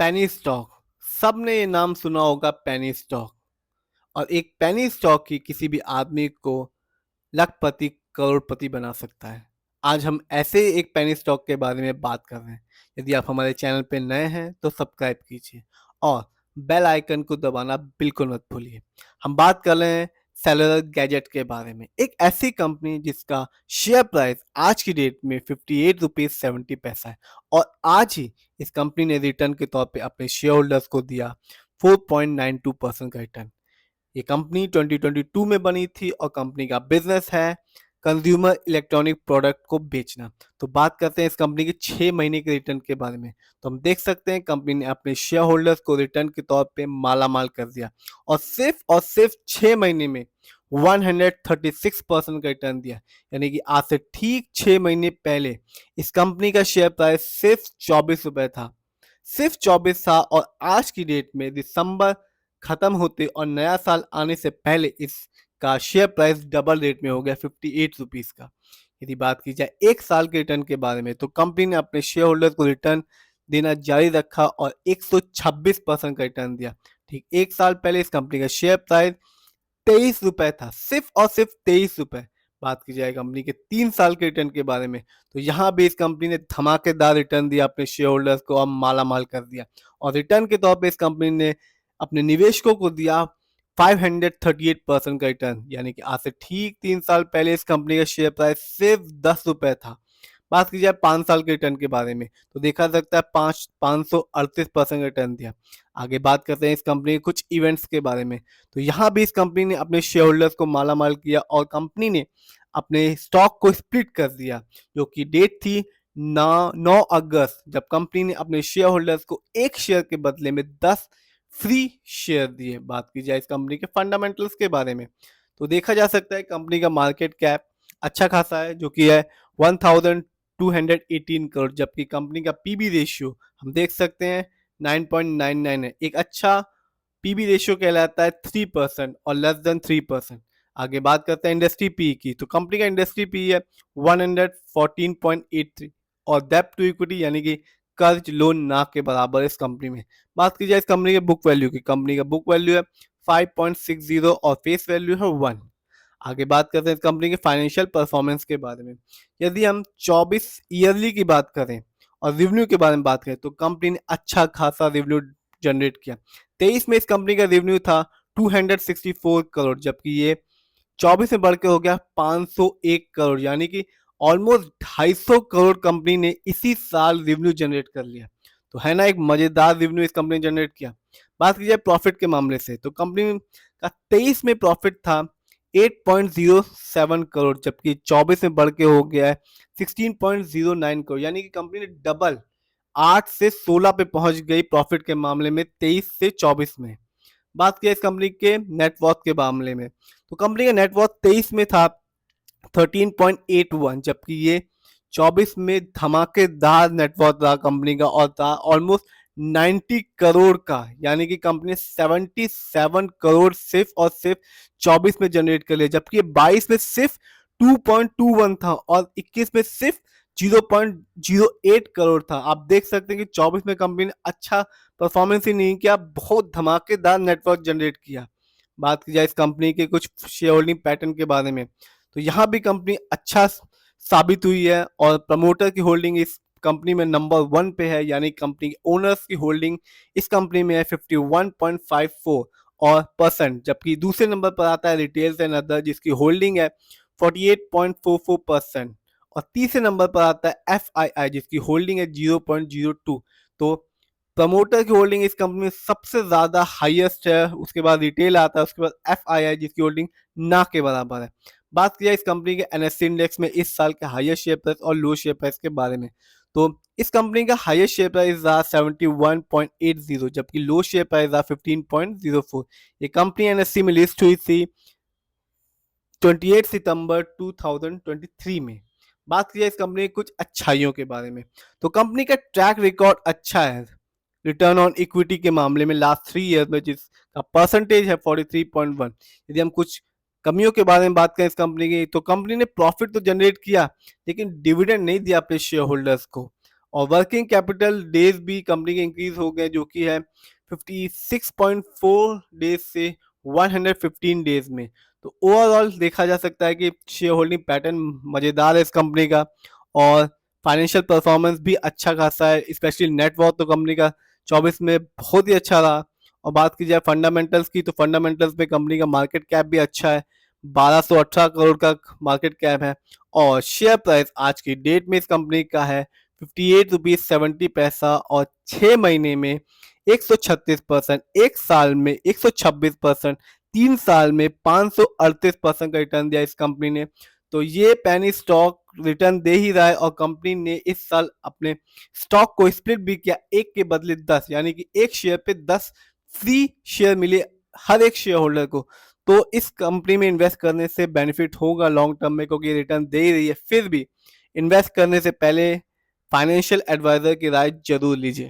Penny stock. सबने ये नाम सुना होगा, पेनी स्टॉक। और एक पेनी स्टॉक ही किसी भी आदमी को लखपति करोड़पति बना सकता है। आज हम ऐसे एक पेनी स्टॉक के बारे में बात कर रहे हैं। यदि आप हमारे चैनल पे नए हैं तो सब्सक्राइब कीजिए और बेल आइकन को दबाना बिल्कुल मत भूलिए। हम बात कर रहे हैं सेलुलर गैजेट के बारे में। एक ऐसी कंपनी जिसका शेयर प्राइस आज की डेट में 58 रुपीज 70 पैसा है और आज ही इस कंपनी ने रिटर्न के तौर पे अपने शेयर होल्डर्स को दिया 4.92% का रिटर्न। ये कंपनी 2022 में बनी थी और कंपनी का बिजनेस है कंज्यूमर इलेक्ट्रॉनिक प्रोडक्ट को बेचना। तो बात करते हैं इस कंपनी के 6 महीने के रिटर्न के बारे में। तो हम देख सकते हैं कंपनी ने अपने शेयर होल्डर्स को रिटर्न के तौर पे माला माल कर दिया और सिर्फ 6 महीने में 136% का रिटर्न दिया। यानी कि आज से ठीक 6 महीने पहले इस कंपनी का शेयर प्राइस सिर्फ 24 रुपए था, सिर्फ 24 था। और आज की डेट में दिसंबर खत्म होते और नया साल आने से पहले इसका शेयर प्राइस डबल रेट में हो गया 58 रुपीज का। यदि बात की जाए एक साल के रिटर्न के बारे में तो कंपनी ने अपने शेयर होल्डर को रिटर्न देना जारी रखा और 126% का रिटर्न दिया। ठीक एक साल पहले इस कंपनी का शेयर प्राइस 23 रुपए था, सिर्फ और सिर्फ 23 रुपए। बात की जाए कंपनी के 3 साल के रिटर्न के बारे में तो यहाँ भी इस कंपनी ने धमाकेदार रिटर्न दिया अपने शेयर होल्डर्स को और माला माल कर दिया। और रिटर्न के तौर पे इस कंपनी ने अपने निवेशकों को दिया 538% का रिटर्न। यानी कि आज से ठीक 3 साल पहले इस कंपनी का शेयर प्राइस सिर्फ 10 रुपए था। बात की जाए 5 साल के रिटर्न के बारे में तो देखा सकता है 538% रिटर्न दिया। आगे बात करते हैं इस कंपनी के कुछ इवेंट्स के बारे में। तो यहाँ भी इस कंपनी ने अपने शेयर होल्डर्स को माला माल किया और कंपनी ने अपने स्टॉक को स्प्लिट कर दिया, जो कि डेट थी 9 अगस्त, जब कंपनी ने अपने शेयर होल्डर्स को एक शेयर के बदले में 10 फ्री शेयर दिए। बात की जाए इस कंपनी के फंडामेंटल्स के बारे में तो देखा जा सकता है कंपनी का मार्केट कैप अच्छा खासा है, जो कि है 1218 करोड़, जबकि कंपनी का पीबी रेशियो हम देख सकते हैं 9.99 है। एक अच्छा पीबी रेशियो कहलाता है 3% और लेस देन 3%। आगे बात करते हैं इंडस्ट्री पी की तो कंपनी का इंडस्ट्री पी है 114.83 और डेब्ट टू इक्विटी यानी कि कर्ज लोन ना के बराबर इस कंपनी में। बात की जाए इस कंपनी के बुक वैल्यू की, कंपनी का बुक वैल्यू है 5.60 और फेस वैल्यू है 1। आगे बात करते हैं इस कंपनी के फाइनेंशियल परफॉर्मेंस के बारे में। यदि हम 24 ईयरली की बात करें और रेवेन्यू के बारे में बात करें तो कंपनी ने अच्छा खासा रेवेन्यू जनरेट किया। 23 में इस कंपनी का रेवेन्यू था 264 करोड़, जबकि ये 24 में बढ़ के हो गया 501 करोड़। यानी कि ऑलमोस्ट 250 करोड़ कंपनी ने इसी साल रेवेन्यू जनरेट कर लिया। तो है ना, एक मजेदार रेवेन्यू इस कंपनी ने जनरेट किया। बात की जाए प्रॉफिट के मामले से तो कंपनी का 23 में प्रॉफिट था 8.07 करोड़, जबकि 24 में बढ़ के हो गया है 16.09 करोड़। यानी कि कंपनी ने डबल 8 से 16 पे पहुंच गई प्रॉफिट के मामले में 23 से 24 में। बात किया इस कंपनी के नेटवर्थ के मामले में तो कंपनी का नेटवर्थ 23 में था 13.81, जबकि ये 24 में धमाकेदार नेटवर्थ रहा कंपनी का और था ऑलमोस्ट 90 करोड़ का। यानी कि कंपनी ने 77 करोड़ सिर्फ और सिर्फ 24 में जनरेट कर लिया, जबकि 22 में सिर्फ 2.21 था और 21 में सिर्फ 0.08 करोड़ था। आप देख सकते हैं कि 24 में कंपनी ने अच्छा परफॉर्मेंस ही नहीं किया, बहुत धमाकेदार नेटवर्क जनरेट किया। बात की जाए इस कंपनी के कुछ शेयर होल्डिंग पैटर्न के बारे में तो यहाँ भी कंपनी अच्छा साबित हुई है और प्रमोटर की होल्डिंग इस कंपनी में नंबर 1 पे है। यानी कंपनी के ओनर्स की होल्डिंग इस कंपनी में है 51.54 और परसेंट, जबकि दूसरे नंबर पर आता है रिटेल्स एंड अदर जिसकी होल्डिंग है 48.44% और तीसरे नंबर पर आता है FII जिसकी होल्डिंग है 0.02। तो प्रमोटर की होल्डिंग इस कंपनी में सबसे ज्यादा हाईएस्ट है, उसके बाद रिटेल आता है, उसके बाद FII जिसकी होल्डिंग ना के बराबर है। बात किया इस कंपनी के NSE इंडेक्स में इस साल के हाईएस्ट शेयर प्राइस और लो शेयर प्राइस के बारे में तो इस कंपनी का हाईएस्ट शेयर प्राइस रहा 71.80, जबकि लो शेयर प्राइस रहा 15.04। ये कंपनी NSE में लिस्ट हुई थी 28 सितंबर 2023 में। बात की जाए इस कंपनी की कुछ अच्छाइयों के बारे में तो कंपनी का ट्रैक रिकॉर्ड अच्छा है रिटर्न ऑन इक्विटी के मामले में लास्ट 3 ईयर में, जिसका परसेंटेज है 43.1। यदि हम कुछ कमियों के बारे में बात करें इस कंपनी की तो कंपनी ने प्रॉफिट तो जनरेट किया लेकिन डिविडेंड नहीं दिया अपने शेयर होल्डर्स को और वर्किंग कैपिटल डेज भी कंपनी के इंक्रीज हो गए, जो कि है 56.4 डेज से 115 डेज में। तो ओवरऑल देखा जा सकता है कि शेयर होल्डिंग पैटर्न मज़ेदार है इस कंपनी का, और फाइनेंशियल परफॉर्मेंस भी अच्छा खासा है, स्पेशली नेटवर्थ तो कंपनी का 24 में बहुत ही अच्छा रहा। और बात की जाए फंडामेंटल्स की, तो फंडामेंटल्स में कंपनी का मार्केट कैप भी अच्छा है, 1218 करोड़ का मार्केट कैप है। और शेयर प्राइस आज की डेट में इस कंपनी का है 58 रुपीज 70 पैसा, और 6 महीने में 136%, एक साल में 126%, 3 साल में 538% का रिटर्न दिया इस कंपनी ने। तो ये पैनी स्टॉक रिटर्न दे ही रहा है, और कंपनी ने इस साल अपने स्टॉक को स्प्लिट भी किया, एक के बदले 10, यानी कि एक शेयर पे 10 फ्री शेयर मिले हर एक शेयर होल्डर को। तो इस कंपनी में इन्वेस्ट करने से बेनिफिट होगा लॉन्ग टर्म में, क्योंकि रिटर्न दे ही रही है। फिर भी इन्वेस्ट करने से पहले फाइनेंशियल एडवाइजर की राय जरूर लीजिए।